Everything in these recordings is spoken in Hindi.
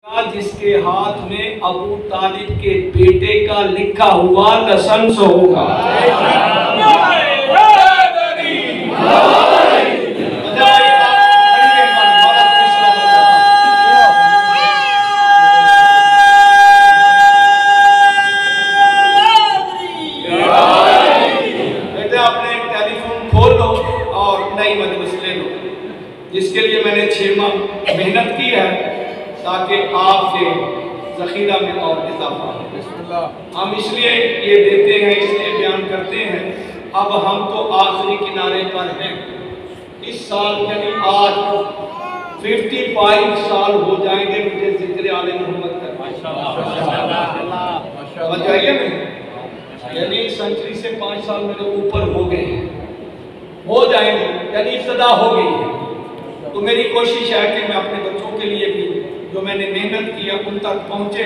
जिसके हाथ में अबू तालिब के बेटे का लिखा हुआ लाइसेंस होगा। जिसके लिए मैंने 6 माह मेहनत की है ताकि आपके ज़ख़ीरा में और इजाफा हो। हम इसलिए ये देते हैं, इसलिए बयान करते हैं। अब हम तो आखिरी किनारे पर हैं। इस साल यानी आज 55 साल हो जाएंगे मुझे ज़िक्र आले मोहम्मद का। यानी सेंचुरी से 5 साल मेरे ऊपर हो गए हैं, हो जाएंगे, यानी इब्तिदा हो गई है। तो मेरी कोशिश है कि मैं अपने बच्चों के लिए भी जो मैंने मेहनत की है उन तक पहुंचे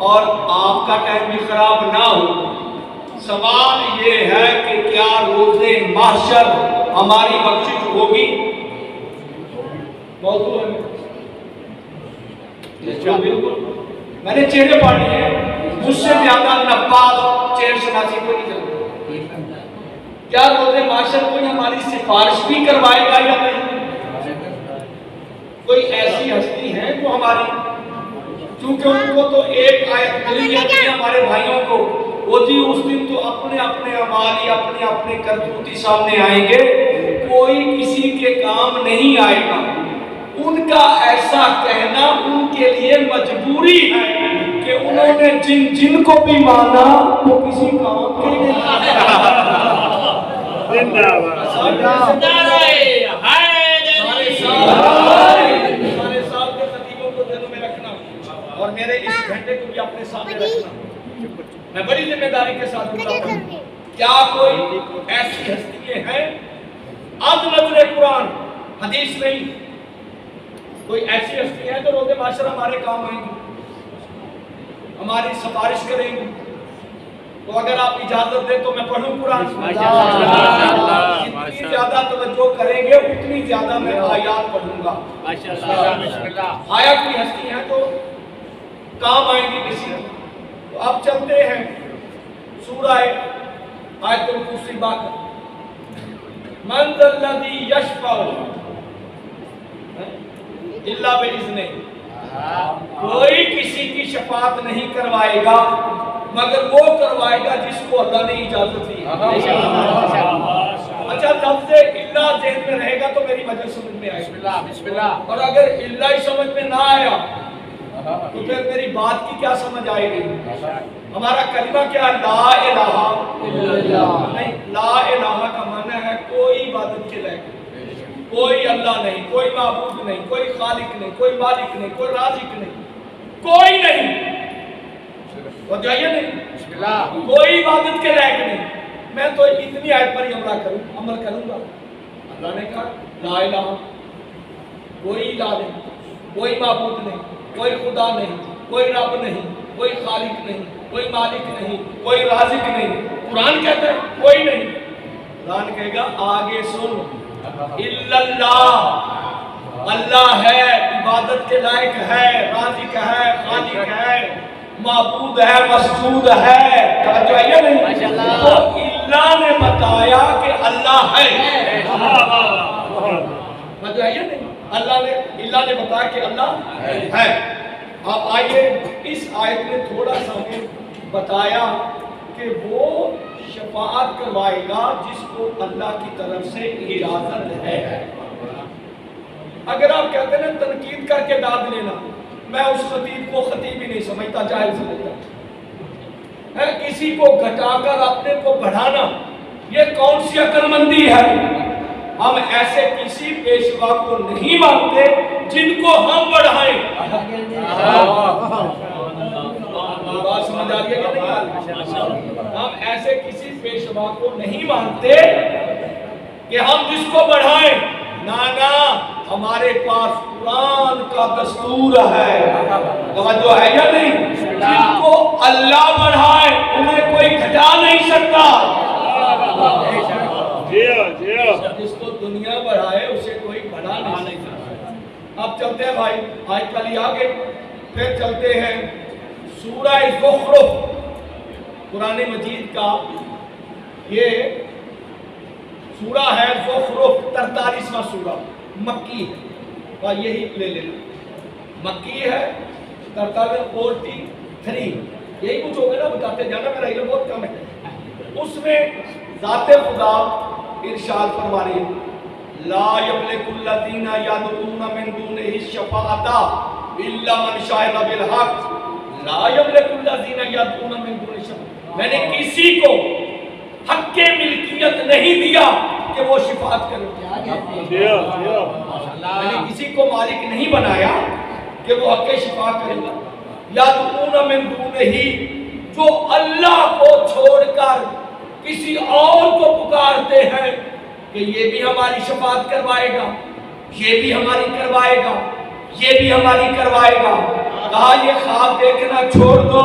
और आपका टाइम भी खराब ना हो। सवाल ये है कि क्या रोज़े महशर हमारी बख्शिश होगी? मौजूद है बिल्कुल। मैंने चेहरे पढ़े हैं, मुझसे ज्यादा नब्बास चेहर शनासी को नहीं करता। क्या रोज़े महशर कोई हमारी सिफारिश भी करवाएगा या नहीं? कोई ऐसी हस्ती है जो हमारी, क्योंकि उनको तो एक आयत मिली है कि हमारे भाइयों को वो जी उस दिन तो अपने अपने अमाली अपने अपने करतूती सामने आएंगे, कोई किसी के काम नहीं आएगा। उनका ऐसा कहना उनके लिए मजबूरी है कि उन्होंने जिनको भी माना वो किसी काम के नहीं। सारे साल के खतीबों को दिलों में रखना और मेरे इस घंटे को भी अपने सामने रखना। मैं बड़ी जिम्मेदारी के साथ बताता हूँ। क्या कोई ऐसी हस्तियां हैं अदनज़्र कुरान हदीस नहीं, कोई ऐसी हस्ती है जो रोज़े महशर हमारे काम आएंगी, हमारी सिफारिश करेंगी? तो अगर आप इजाजत दें तो मैं पढ़ूं कुरान। जितनी ज्यादा तवज्जो करेंगे उतनी ज्यादा मैं आयात पढ़ूंगा। आयत की हस्ती है तो काम आएंगी किसी को। तो अब चलते हैं सूरह आयतुल कुर्सी बाकर। मन ज़ल्लज़ी यशफ़अउ इल्ला बिइज़्निही, कोई किसी की शफाअत नहीं करवाएगा मगर वो करवाएगा जिसको अल्लाह ने इजाजत दी। अच्छा, जब से इल्ला ज़हन में रहेगा तो मेरी वजह समझ में आएगी। और अगर इल्ला ही समझ में ना आया तो फिर मेरी बात की क्या समझ आएगी? हमारा कलिमा क्या? ला इलाहा इल्लल्लाह। नहीं, ला इलाहा का माना है कोई इबादत के लायक, कोई अल्लाह नहीं, कोई माबूद नहीं, कोई खालिक नहीं, कोई मालिक नहीं, कोई राज़िक नहीं, कोई नहीं, तो जाइए नहीं, कोई इबादत के लायक नहीं। मैं तो इतनी आयत पर ही अमल करूंगा। अल्लाह ने कहा ला इलाहा, कोई इलाह नहीं, कोई माबूद नहीं, कोई खुदा नहीं, कोई रब नहीं, कोई खालिक नहीं, कोई मालिक नहीं, कोई राज़िक नहीं। कुरान कहता है कोई नहीं। कुरान कहेगा आगे सुन, इल्लल्लाह, अल्लाह है, इबादत के लायक है, राज़िक है, खालिक है, माबूद है, मसजूद है। तो इल्ला ने बताया कि अल्लाह है। अल्लाह ने, इल्ला ने बताया कि अल्लाह है। अब आइए इस आयत में थोड़ा सा हमें बताया कि वो शफाअत करवाएगा जिसको अल्लाह की तरफ से इजाजत है। अगर आप कहते हैं तनकीद करके दाद लेना, मैं उस खतीब को खतीब ही नहीं समझता, जाहिल समझता है। किसी को घटाकर अपने को बढ़ाना ये कौन सी अक्लमंदी है? हम ऐसे किसी पेशवा को नहीं मानते जिनको हम बढ़ाएं। बात समझ आ रही है कि नहीं? हम ऐसे किसी पेशवा को नहीं मानते कि हम जिसको बढ़ाएं। ना, हमारे पास कुरान का दस्तूर है, जो है या नहीं? जिनको अल्लाह बढ़ाए उन्हें कोई घटा नहीं सकता। जिसको दुनिया बढ़ाए उसे कोई बढ़ा नहीं सकता। अब चलते हैं भाई, आज कल आगे फिर चलते हैं सूरह ज़ुख़्रुफ़, कुरान मजीद का ये सूरा है ज़ुख़्रुफ़, 43वां सूरा, मक्की है। और यही ले लेना, मक्की है, 43 यही कुछ होगा ना, बताते जाना, मेरा इल्म बहुत कम है। उसमें ज़ाते खुदा इरशाद फरमा रही है, ला यमलिकुल्लज़ीना यदऊना मिन दूनिही शफ़ाअता इल्ला मन शाहिदा बिल हक़, ला यमलिकुल्लज़ीना यदऊना मिन दूनिही शफ़ाअता, मैंने किसी को हक के मिल्कियत नहीं दिया कि वो शिफात करे। मैंने किसी को मालिक नहीं बनाया कि वो हक के शिफात करेगा। यदऊना मिन दूनिही, जो अल्लाह को छोड़कर किसी और को पुकारते हैं कि ये भी हमारी शफात करवाएगा, ये भी हमारी करवाएगा, ये भी हमारी करवाएगा। कहा ये ख्वाब देखना छोड़ दो।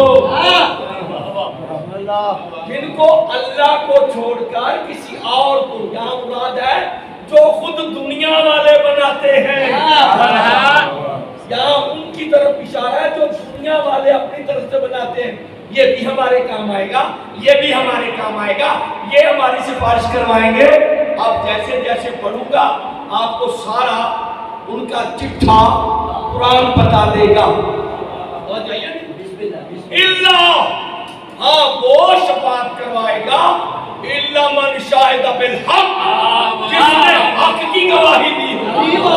जिनको अल्लाह को छोड़कर किसी और को, यहाँ मुराद है जो खुद दुनिया वाले बनाते हैं, यहाँ उनकी तरफ इशारा है जो दुनिया वाले अपनी तरफ से बनाते हैं। ये भी हमारे काम आएगा, ये भी हमारे काम आएगा, ये हमारी सिफारिश करवाएंगे। अब जैसे जैसे पढ़ूंगा आपको सारा उनका चिट्ठा कुरान बता देगा। और जाइए इल्ला, हाँ वो शफात करवाएगा, इल्ला मन शाहिदा बिल हक, जिसने हक की गवाही दी हो।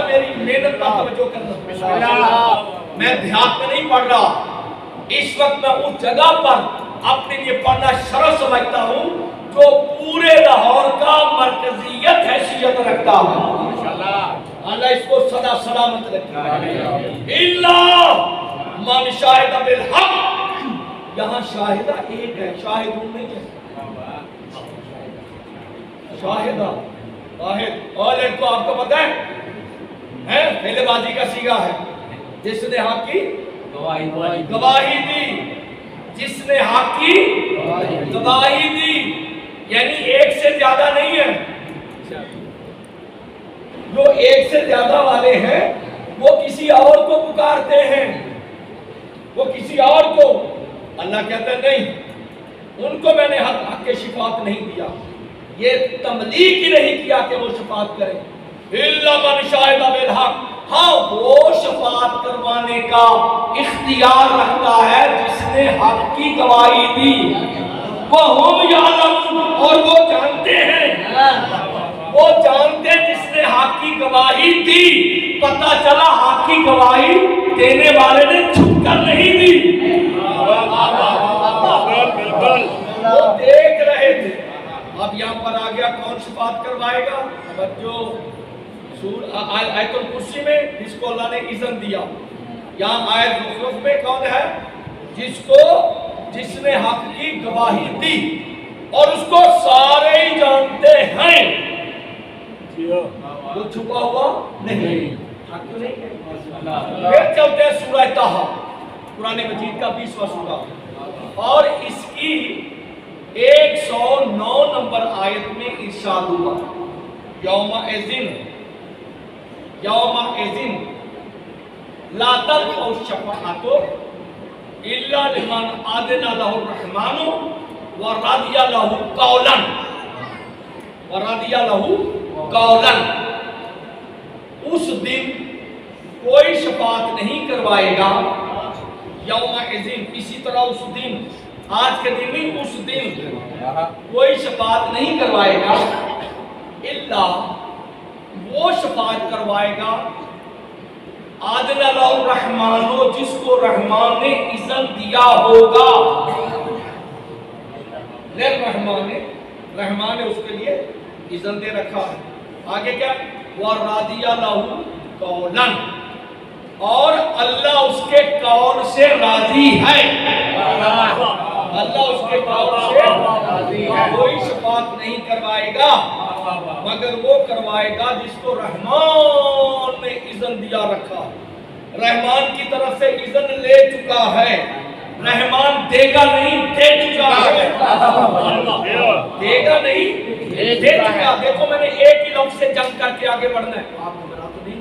मेरी मेहनत का तवज्जो करना, मैं ध्यान में नहीं पढ़ रहा इस वक्त, मैं उस जगह पर अपने लिए पढ़ना शर्फ समझता हूँ जो पूरे लाहौर का मरकजियत हैसियत रखता है। अल्लाह इसको सदा सलामत रखे। इल्ला मन शाहिदा बिल हक, यहाँ शाहिदा एक है, शाहिदून नहीं है। शाहिदा वाहिद, और एक तो आपको पता है पहलेबाजी का सीगा है, जिसने हक की गवाही दी, जिसने हक की गवाही दी, यानी एक से ज्यादा नहीं है। जो एक से ज्यादा वाले हैं वो किसी और को पुकारते हैं, वो किसी और को, अल्लाह कहता है नहीं, उनको मैंने हक के शिफात नहीं दिया, ये तमलीक ही नहीं किया कि वो शिफात करें। इल्ला मन शाहिदा बिल हक, हाँ वो शफात करवाने का इख्तियार रखता है जिसने हक की गवाही दी। वो हम यालम, और वो जानते हैं, वो जानते हैं जिसने हक की गवाही दी। पता चला हक की गवाही देने वाले ने छुप कर नहीं दी, वो देख रहे थे। अब यहाँ पर आ गया कौन शफात करवाएगा, जो आयतुल कुर्सी में जिसको अल्लाह ने इज़्ज़त दिया, यहाँ आयत ज़ुख़्रुफ़ में कौन है, जिसने हक की गवाही दी और उसको सारे ही जानते हैं, वो छुपा हुआ नहीं। फिर चलते हैं सूरह ताहा, कुरान मजीद का 20वां सूरा, और इसकी 109 नंबर आयत में इरशाद हुआ, यौमा एज़िन ला तंफ़उ शफ़ाअतु इल्ला लिमन आज़िना लहु रहमानु व रदिया लहु कौलन। उस दिन कोई शफ़ाअत नहीं करवाएगा, यौमा एज़िन, इसी तरह उस दिन, आज के दिन नहीं, उस दिन कोई शफ़ाअत नहीं करवाएगा, इल्ला वो शफाअत करवाएगा आदना लहु रहमानो, जिसको रहमान ने इज़्ज़त दिया होगा। रहमान ने उसके लिए इज़्ज़त दे रखा है। आगे क्या, वह रादिया लहु कौलन, और अल्लाह उसके कौल से राजी है। अल्लाह उसके कौल से राजी है। कोई शफाअत नहीं करवाएगा मगर वो करवाएगा जिसको रहमान ने इज़्ज़त दिया रखा, रहमान की तरफ से इज़्ज़त ले चुका है। रहमान देगा नहीं, दे चुका है। देगा नहीं, दे चुका। देखो मैंने एक आगे बढ़ना है, आप घबरा तो नहीं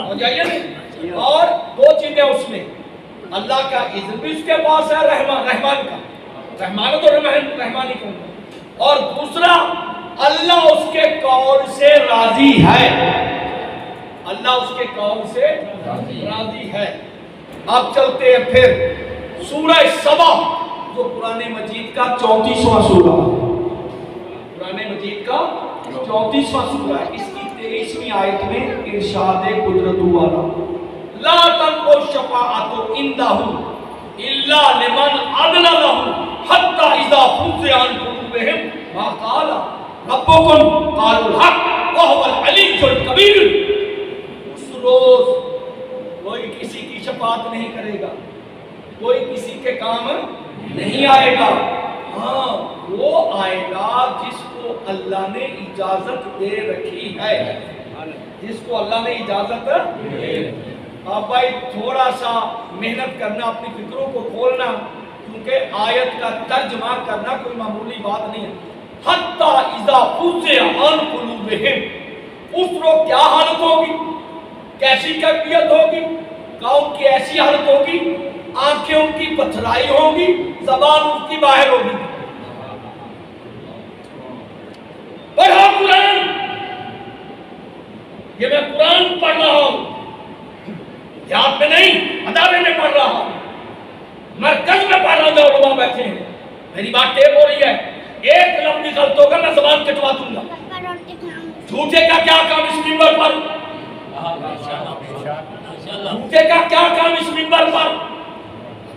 हो जाइए नहीं। और दो चीजें उसमें, अल्लाह का इज़्न भी उसके पास है, रहमान का, रहमान तो रहमान ही कहूंगा, और दूसरा अल्लाह उसके कौल से राजी है, अल्लाह उसके कौल से राजी है। अब चलते हैं फिर सूरह सबा, जो कुरान मजीद का 34वां सूरा, कुरान मजीद का 34वां सूरा है। इसकी 23वीं आयत में इरशाद कुदरत वाला, ला तनफु शफाअतु इंदहु इल्ला लिमन अज़ना लहु हत्ता इज़ा फुज़िअ अन कुलूबिहिम मा क़ाल रब्बुकुम क़ालुल हक़ व हुवल अलीयुल कबीर। उस रोज कोई किसी की शफाअत नहीं करेगा, कोई किसी के काम नहीं आएगा। हाँ, वो आएगा जिसको अल्लाह ने इजाजत दे रखी है, जिसको अल्लाह ने इजाजत। आप भाई थोड़ा सा मेहनत करना, अपनी फिक्रों को खोलना, क्योंकि आयत का तर्जमा करना कोई मामूली बात नहीं है। हत्ता इज़ा फुज़िअ अन कुलूबिहिम, उस रोज क्या हालत होगी, कैसी कैफियत होगी, काउन की ऐसी हालत होगी, आंखें उनकी पथराई होगी, ज़बान उनकी बाहर होगी। पढ़ा कुरान, ये मैं कुरान पढ़ रहा हूं, याद में नहीं, अदारे में पढ़ रहा हूं, मरकज में पढ़ रहा हूं, जो लोग बैठे हैं। मेरी बात टेप हो रही है, एक लफ्ज़ गलत होगा मैं ज़बान कटवा दूंगा। झूठे का क्या काम इस मिंबर पर, झूठे का क्या काम इस मिंबर पर।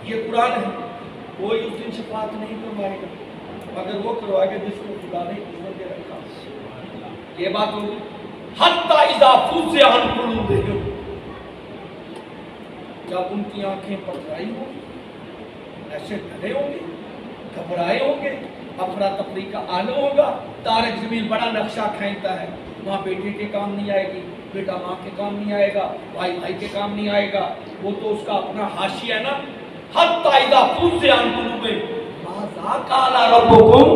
ये कुरान है, कोई उस दिन शफाअत नहीं करवाएगा मगर वो करवाएगा जिसको खुदा ने इज़्ज़त दे रखा। ये बात होगी। हत्ता इज़ा फुज़िअ अन कुलूबिहिम, जब उनकी आंखें पथराई होंगी, ऐसे डरे होंगे, घबराए होंगे, अफरा तफरी का आलम होगा। तारक ज़मीन बड़ा नक्शा खींचता है, वहाँ बेटे के काम नहीं आएगी, बेटा माँ के काम नहीं आएगा, भाई भाई के काम नहीं आएगा, वो तो उसका अपना हाशिया है ना। हत्ता इज़ा फुज़िअ अन कुलूबिहिम माज़ा क़ाल रब्बुकुम,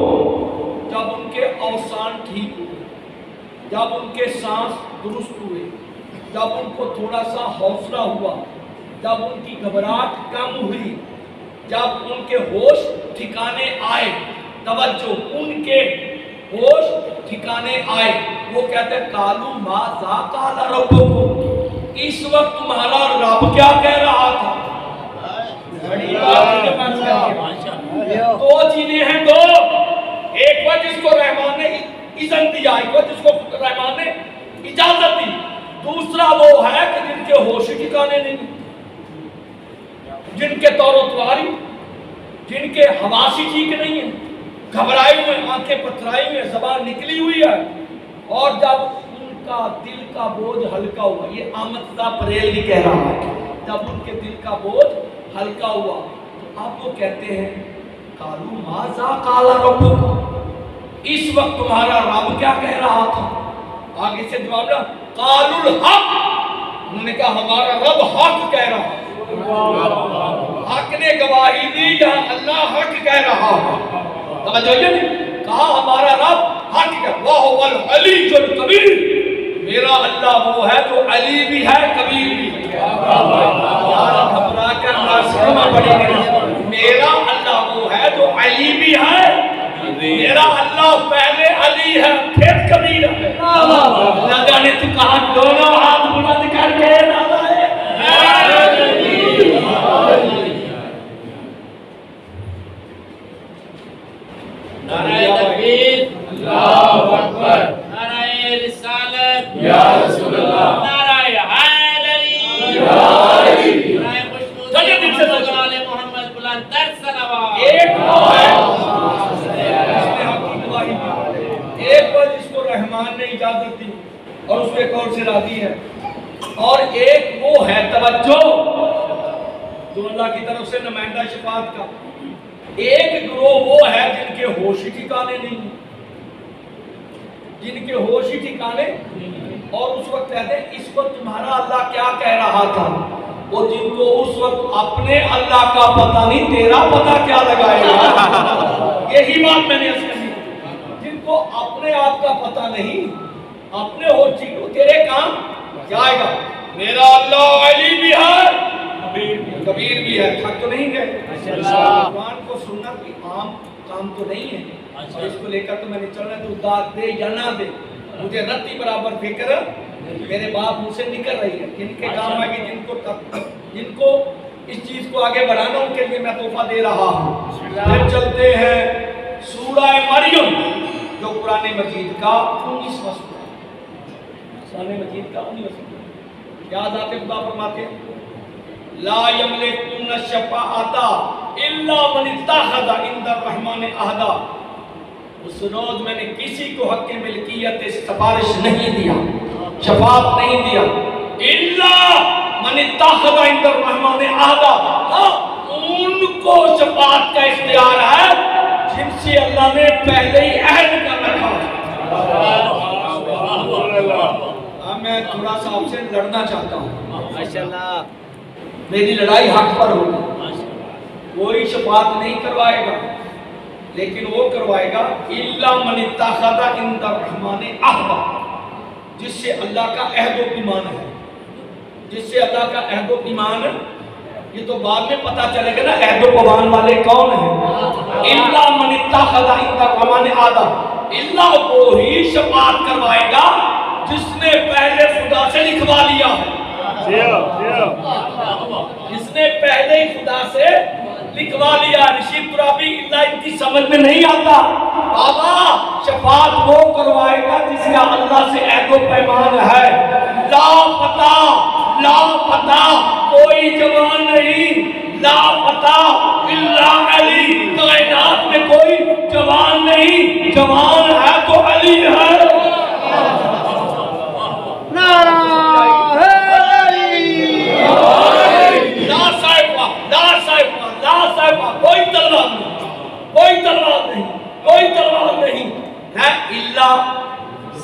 जब उनके अवसान ठीक हुए, जब उनके सांस दुरुस्त हुए, जब उनको थोड़ा सा हौसला हुआ, जब उनकी घबराहट कम हुई, जब उनके होश ठिकाने आए, तवज्जो, उनके होश ठिकाने आए, वो कहते हैं कालू माज़ा क़ाल रब्बुकुम, इस वक्त तुम्हारा रब क्या कह रहा था। बड़ी बात दो चीजें हैं, दो, एक बार जिसको रहमान ने इज़्ज़त दिया, एक बार जिसको रहमान ने इजाजत दी, दूसरा वो है कि जिनके होश ठिकाने नहीं, जिनके तौर-ओ-तवारी, जिनके हवासी ठीक नहीं है, घबराए हुए, आंखें पथराई हुई, ज़बान निकली हुई है, और जब उनका दिल का बोझ हल्का हुआ, ये आमदा परेल नहीं कह रहा है, जब उनके दिल का बोझ हल्का हुआ तो आप वो कहते हैं कालू माज़ा क़ाल रब्बुकुम, इस वक्त तुम्हारा रब क्या कह रहा था। आगे से जवाब ना, क़ालुल हक़, उन्होंने कहा हमारा रब हक कह रहा है, हक ने गवाही दी, जहां अल्लाह हक कह रहा है, कहा हमारा रब हक कह, वह हुवल अलीयुल कबीर, मेरा अल्लाह वो है जो अली भी है कबीर भी है। घबरा कर मेरा अल्लाह वो है जो अली भी है, मेरा अल्लाह पहले अली है फिर कबीर है। ना जाने तू कहा दोनों हाथ बुलंद करके नारे तकबीर, अल्लाहु अकबर, नारे रिसालत या रसूल अल्लाह, नारे हैदरी या अली, नारे खुशबू वाले मोहम्मद बुलंद तर सलावत। एक बार जिसको रहमान ने इजाजत दी और उसके कौल से राजी है, और एक वो है तवज्जो जो अल्लाह की तरफ से नुमाइंदा शफाअत का। एक ग्रोह वो है जिनके होश ठिकाने नहीं, जिनके होश ठिकाने, और उस वक्त कहते हैं इस वक्त तुम्हारा अल्लाह क्या कह रहा था। वो जिनको उस वक्त अपने अल्लाह का पता नहीं, तेरा पता क्या लगाएगा। यही बात मैंने कही, जिनको अपने आप का पता नहीं, अपने हो ठीक हो, तेरे काम क्या आएगा। मेरा अल्लाह अली भी है, कबीर भी है। थक तो नहीं गए। भगवान को सुनना कोई आम काम तो नहीं है, और इसको लेकर तो मैंने चलना, तो दाद दे या ना दे, मुझे रत्ती बराबर फिक्र मेरे बाप मुझसे निकल रही है। जिनके काम आएगी, जिनको इस चीज को आगे बढ़ाना, उनके लिए मैं तोहफा दे रहा हूँ। फिर चलते हैं सूरह मरियम, जो कुरान मजीद का 19वां सूरा, कुरान मजीद का 19वां सूरा। याद आते खुदा फरमाते हैं, ला यमलिकुन शफाअता इल्ला मन इत्तखज़ इंद रहमान अहदा। उस रोज मैंने किसी को हक के मिल्कियत सिफारिश नहीं दिया, शफाअत नहीं दिया, इल्ला मन इत्तखज़ इंद रहमान अहदा। हाँ, उनको शफाअत का इख्तियार है जिनसे अल्लाह ने पहले ही अहद कर रखा है। मैं थोड़ा सा आपसे लड़ना चाहता हूँ, माशाअल्लाह, मेरी लड़ाई हक पर होगी। कोई शफाअत नहीं करवाएगा, लेकिन वो करवाएगा इल्ला मन इत्तखज़ इंद रहमान अहदा, जिससे अल्लाह का अहद व ईमान है, जिससे अल्लाह का अहद व ईमान। ये तो बाद में पता चलेगा ना अहद व ईमान वाले कौन है। इल्ला मन इत्तखज़ इंद रहमान अहदा, इल्ला वो ही शफाअत करवाएगा जिसने पहले खुदा से लिखवा लिया है, जिसने पहले ही खुदा से लिखवा लिया। रशीद तुराबी, इल्ला इनकी समझ में नहीं आता। बाबा, शफाअत वो करवाएगा जिसका अल्लाह से अहद व पैमान है। लापता कोई जवान नहीं, लापता इल्ला अली, कायनात में कोई जवान नहीं, जवान है तो अली है। कोई तलवार नहीं, कोई तलवार नहीं, कोई तलवार नहीं है। इल्ला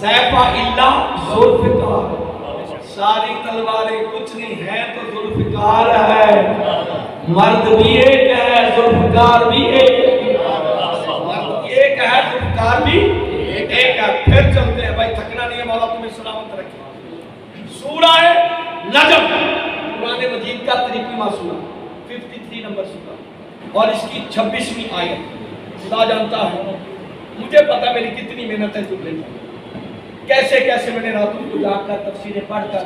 सैफा इल्ला जुल्फिकार, सारी तलवारें कुछ नहीं है तो जुल्फिकार है। मर्द भी एक है, जुल्फिकार भी एक है, मर्द एक है, जुल्फिकार भी एक है। फिर चलते हैं भाई, थकना नहीं है, मौला तुम्हें सलामत रखे। सूरह नजम, कुरान मजीद का 53वां सूरा, 53 नंबर सूरा, और इसकी 26वीं आयत। खुदा जानता है, मुझे पता मेरी कितनी मेहनत है जुमले में, कैसे कैसे मैंने रातों को जाकर तफसीरें पढ़कर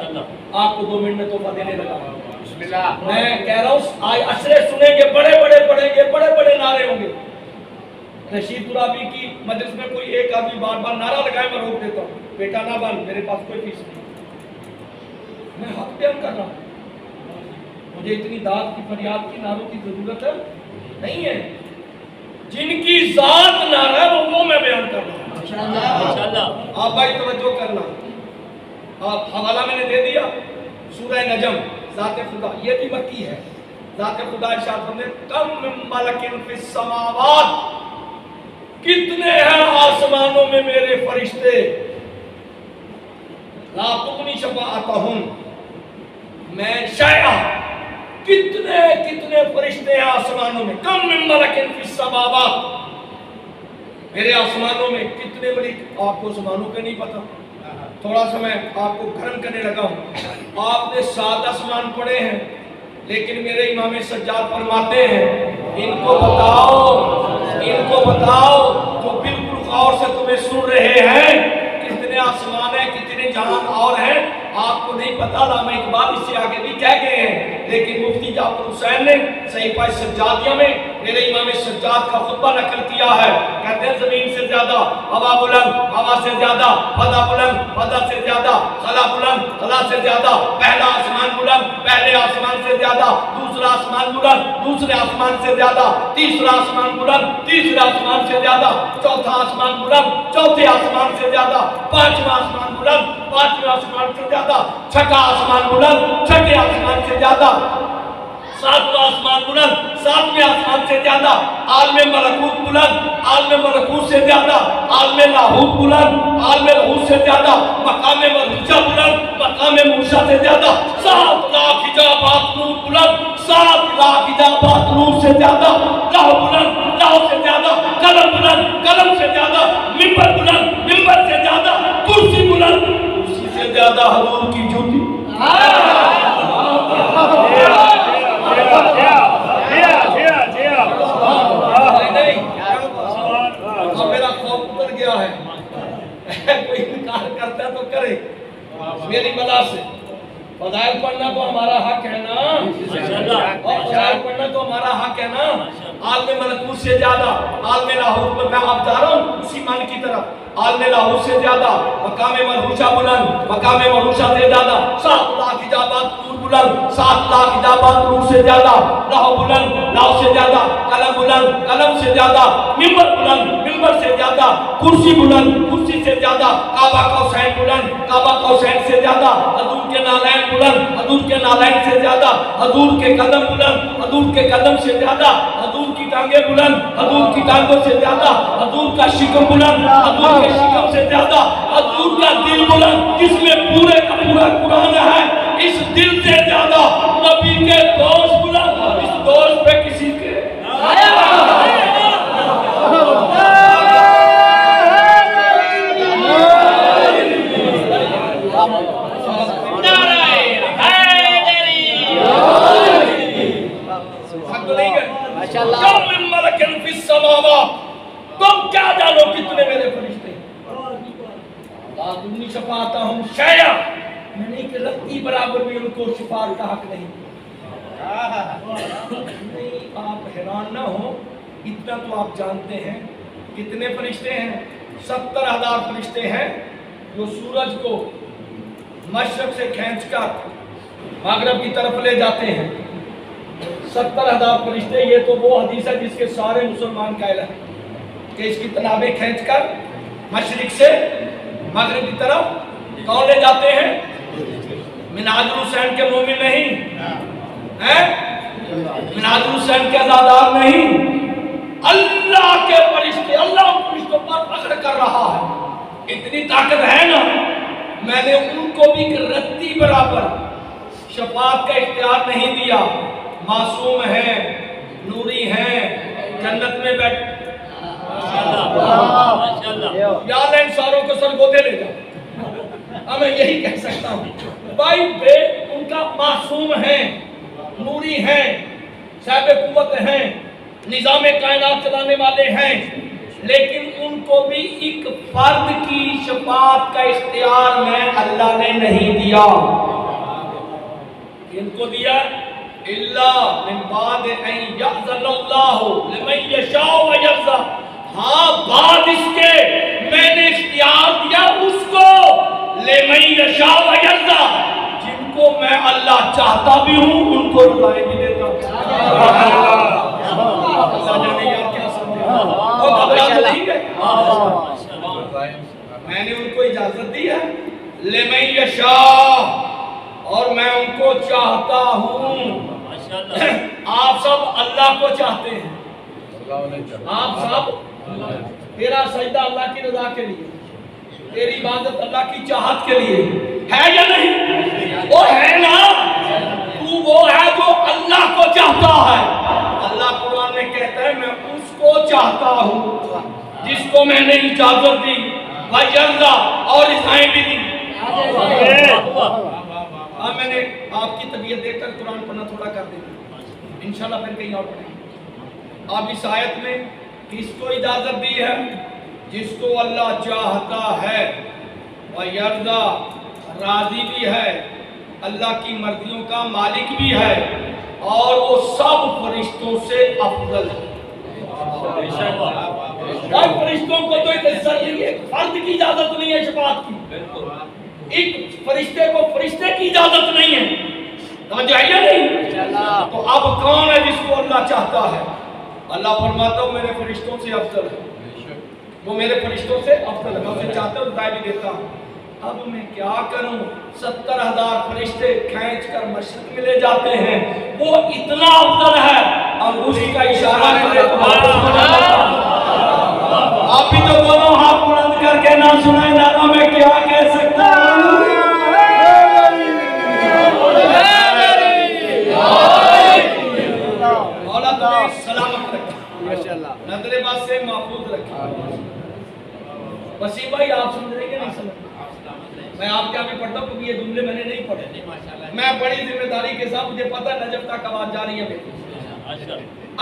आपको 2 मिनट में तोहफा देने लगा। मैं कह रहा हूँ आज अशरे सुनेंगे, बड़े बड़े पढ़ेंगे, बड़े बड़े नारे होंगे। रशीद तुराबी की मजलिस में कोई एक आदमी बार बार नारा लगाए, मैं रोक देता हूँ, बेटा ना बन, मेरे पास कोई फीस नहीं, मैं हक बयान कर रहा हूँ, मुझे इतनी दाद की फरियाद की नारों की जरूरत नहीं है। जिनकी जात नारा है वो मैं बयान कर रहा हूँ। आप भाई तवज्जो करना। आप हवाला मैंने दे दिया, सूरह नजम, ज़ात खुदा, ये भी मक्की है। ज़ात खुदा इरशाद फरमाते, कम मिन मलकिन फिस समावात, कितने हैं आसमानों में मेरे फरिश्ते, ला तुगनी शफाअतहुम, मैं शैआ, कितने कितने फरिश्ते हैं आसमानों में। कम मिन मलकिन फिस समावात, मेरे आसमानों में कितने बड़ी, आपको आसमानों का नहीं पता। थोड़ा सा मैं आपको गर्म करने लगा हूँ। आपने 7 आसमान पढ़े हैं, लेकिन मेरे इमाम सज्जाद फरमाते हैं, इनको बताओ जो बिल्कुल गौर से तुम्हें सुन रहे हैं, कितने आसमान है, कितने जहान और हैं, आपको नहीं पता। लामा इकबाल इससे आगे भी कह गए हैं, लेकिन मुफ्ती जाफर हुसैन ने सहीफा सज्जादिया में मेरे इमाम सज्जाद का खुतबा नकल किया है। कहते हैं, जमीन से ज्यादा हवा बुलंद, हवा से ज्यादा फदा बुलंद, फदा से ज्यादा खला बुलंद, खला से ज्यादा पहला आसमान बुलंद, पहले आसमान से ज्यादा दूसरा आसमान बुलंद, दूसरे आसमान से ज्यादा तीसरा आसमान बुलंद, तीसरे आसमान से ज्यादा चौथा आसमान बुलंद, चौथे आसमान से ज्यादा पांचवा आसमान बुलंद, पांचवें आसमान से ज्यादा छठा आसमान बुलंद, छठे आसमान से ज्यादा सातवां आसमान बुलंद, सातवें आसमान से ज्यादा आलमे मलकूत बुलंद, आलमे मलकूत से ज्यादा आलमे लाहूत बुलंद, आलमे लाहूत से ज्यादा मकामे मरूजा बुलंद, मकामे मूसा से ज्यादा 7 लाख हिजाबात नूर बुलंद, 7 लाख हिजाबात नूर से ज्यादा लाह बुलंद, लाह से ज्यादा कलम बुलंद, कलम से ज्यादा मिंबर बुलंद, मिंबर से ज्यादा कुर्सी बुलंद, ज्यादा हजूर की जूती। मेरा खौफ उतर गया है। कोई इनकार करता है तो करे मेरी बला से। फज़ाइल पढ़ना तो हमारा हक है ना, और फज़ाइल पढ़ना तो हमारा हक है ना। आलमे मलकूत से ज्यादा आलमे लाहौर में मैं आप जा रहा हूँ उसी मान की तरफ। आलमे लाहौर से ज्यादा मकामे मरहूशा बुलंद, मकामे मरहूशा से ज्यादा 7 लाख इजाबात नूर बुलंद, 7 लाख इजाबात नूर से ज्यादा लाह बुलंद, लाह से ज्यादा कलम बुलंद, कलम से ज्यादा मिंबर बुलंद, मिंबर से ज्यादा कुर्सी बुलंद, कुर्सी से ज्यादा काबा कौसैन बुलंद, काबा कौसैन से ज्यादा हजूर के नालैन बुलंद, हजूर के नालैन से ज्यादा हजूर के कदम बुलंद, हजूर के कदम से ज्यादा हजूर की टांगे बुलंद, हजूर की टांगों से ज्यादा हजूर का शिकम बुलंद, हजूर के शिकम से ज्यादा हजूर का दिल बुलंद, जिसमें पूरे का पूरा कुरान है। इस दिल से ज्यादा नबी के दोस्त बुलंद, इस दोस्त पे किसी के तुम क्या जानो कितने मेरे फरिश्ते। मैंने एक रत्ती बराबर भी उनको शिफात का हक नहीं। आप हैरान ना हो, इतना तो आप जानते हैं कितने फरिश्ते हैं। 70,000 फरिश्ते हैं जो सूरज को मशरक से खींचकर मगरब की तरफ ले जाते हैं। 70,000 फरिश्ते। ये तो वो हदीस है जिसके सारे मुसलमान कायल हैं कि इसकी तनाबे खींचकर मशरिक से मगरब की तरफ कौन ले जाते हैं? मिनाजुल हुसैन के मोमिन नहीं हैं, मिनाजुल हुसैन के आज़ादार नहीं, अल्लाह के फरिश्ते। अल्लाह उन फरिश्तों पर फख्र कर रहा है। इतनी ताकत है ना, मैंने उनको भी रत्ती बराबर शफाअत का इख्तियार नहीं दिया। मासूम है, नूरी है, जन्नत में बैठ इन सारों को सर गोदे ले जाओ। मैं यही कह सकता हूँ भाई, उनका मासूम है, नूरी है, साहिब कुव्वत हैं, निजाम कायनात चलाने वाले हैं, लेकिन उनको भी एक फर्द की शफाअत का इख्तियार में अल्लाह ने नहीं दिया। इनको दिया इल्ला मिन बाद अन यअज़ल्लाहु लिमन यशाअ व यर्ज़ा। हाँ, बाद इसके मैंने इख्तियार दिया उसको लिमन यशाअ व यर्ज़ा, जिनको मैं अल्लाह चाहता भी हूँ उनको रुलाए भी देता हूँ। अल्लाह जाने यार क्या समझे। मैंने उनको इजाजत दी है लिमन यशाअ, और मैं उनको चाहता हूँ। आप सब अल्लाह को चाहते हैं, आप सब। तेरा सजदा अल्लाह की रजा के लिए, तेरी इबादत अल्लाह की चाहत के लिए है या नहीं? वो है ना। तू वो है जो अल्लाह को चाहता है। अल्लाह कुरान में कहता है मैं उसको चाहता हूँ जिसको मैंने इजाजत दी, वयर्ज़ा, और इजाज़त भी दी। मैंने आपकी तबीयत देखकर कुरान पढ़ना थोड़ा कर देंगे, इंशाल्लाह फिर कहीं और पढ़ेंगे। आप इस आयत में किसको इजाजत दी है? जिसको अल्लाह चाहता है, वयर्ज़ा, राजी भी है, अल्लाह की मर्जियों का मालिक भी है, और वो सब फरिश्तों से अफजल है। फरिश्तों को तो एक फर्द की इजाजत नहीं है शफाअत की, एक फरिश्ते को फरिश्ते की इजाजत नहीं है। समझ आई या नहीं? तो अब कौन है जिसको अल्लाह चाहता है? अल्लाह फरमाता हूँ मेरे फरिश्तों से अफजल है, वो मेरे फरिश्तों से अफजल है, मैं उसे चाहता हूँ भी देता हूँ। अब मैं क्या करूँ? 70,000 फरिश्ते खींच कर मशरिक में ले जाते हैं, वो इतना अफजल है। अब उसका इशारा करे तो आप भी तो दोनों हाथ बुलंद करके ना सुनाए जाना, मैं क्या कह सकता हूँ? सलामत रखे, नजरेबाज से महफूज रखे। वसीम भाई आप समझ रहे हैं नहीं समझ? मैं आपके यहाँ भी पढ़ता हूँ क्योंकि ये जुमले मैंने नहीं पढ़े, माशाल्लाह। मैं बड़ी जिम्मेदारी के साथ, मुझे पता है नजफ तक आवाज जा रही है मेरी।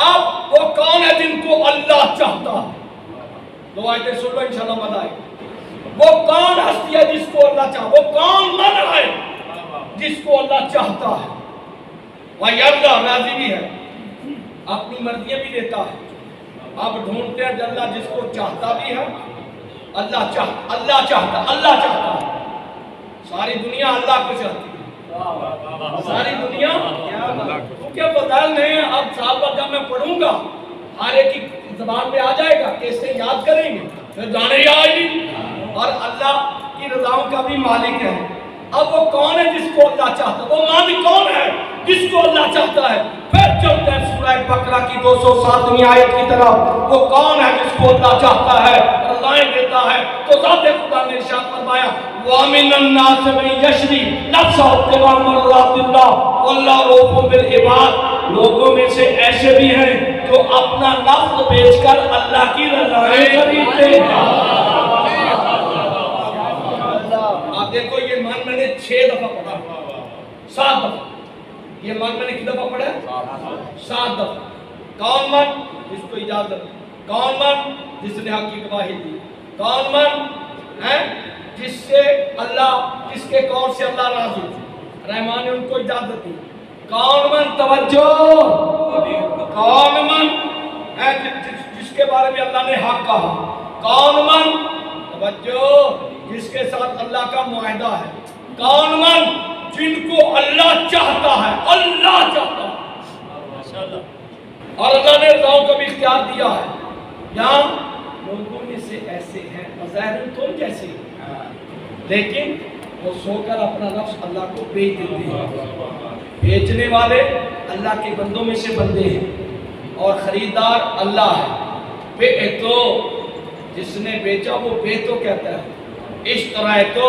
अब वो कौन है जिनको अल्लाह चाहता है? दो आयतें सुन लो इंशाल्लाह मजा आएगा। वो कौन हस्ती है जिसको अल्लाह चाहता? वो कौन मन है जिसको अल्लाह चाहता है? वही अल्लाह राजी भी है, अपनी मर्जियां भी देता है। अब ढूंढते हैं अल्लाह जिसको चाहता भी है। अल्लाह चाहता है। सारी दुनिया अल्लाह को चाहती है, सारी दुनिया क्या बदल नहीं। अब साल भर जब मैं पढ़ूंगा हर एक की जबान में आ जाएगा, कैसे याद करेंगे, फिर जाने आएगी। और अल्लाह की रज़ाओं का भी मालिक है। अब वो कौन है जिसको अल्लाह चाहता है? वो मालिक कौन है जिसको अल्लाह चाहता है? फिर चलते हैं सूरह बकरा की 207वीं आयत की तरफ। वो कौन है जिसको अल्लाह चाहता है, रज़ाएं देता है? तो ज़ाते खुदा ने इरशाद फरमाया, वा मिनन नास मन यशरी नफ्सहु इब्तिगा मर्ज़ातिल्लाह वल्लाहु रऊफ़ुन बिल इबाद। लोगों में से ऐसे भी हैं जो अपना नफ्स बेचकर अल्लाह की रज़ाएं खरीदते हैं। आप देखो ये मन मैंने 6 दफा पढ़ा, 7 दफा। ये मन मैंने कितनी दफा पढ़ा? 7 दफा। कौन मन? जिसको इजाजत, कौन मन? जिसने हक की गवाही दी, कौन मन है? जिससे अल्लाह, जिसके कौन से अल्लाह राजी थे, रहमान ने उनको इजाजत दी। कौन मन? तवज्जो। कौन मन है? जिसके बारे में अल्लाह ने हक कहा। कौन मन? तवज्जो, जिसके साथ अल्लाह का मुआहदा है। कौन मन? जिनको अल्लाह चाहता है। अल्लाह चाहता है और अल्लाह ने रज़ाओं का भी इख्तियार दिया है। यहाँ लोगों में से ऐसे हैं, ज़ाहिर तुम जैसे, लेकिन वो सोकर अपना नफ्स अल्लाह को बेच देते हैं। बेचने वाले अल्लाह के बंदों में से बंदे हैं और खरीदार अल्लाह है। बे तो जिसने बेचा वो बे तो कहता है, इस तरह तो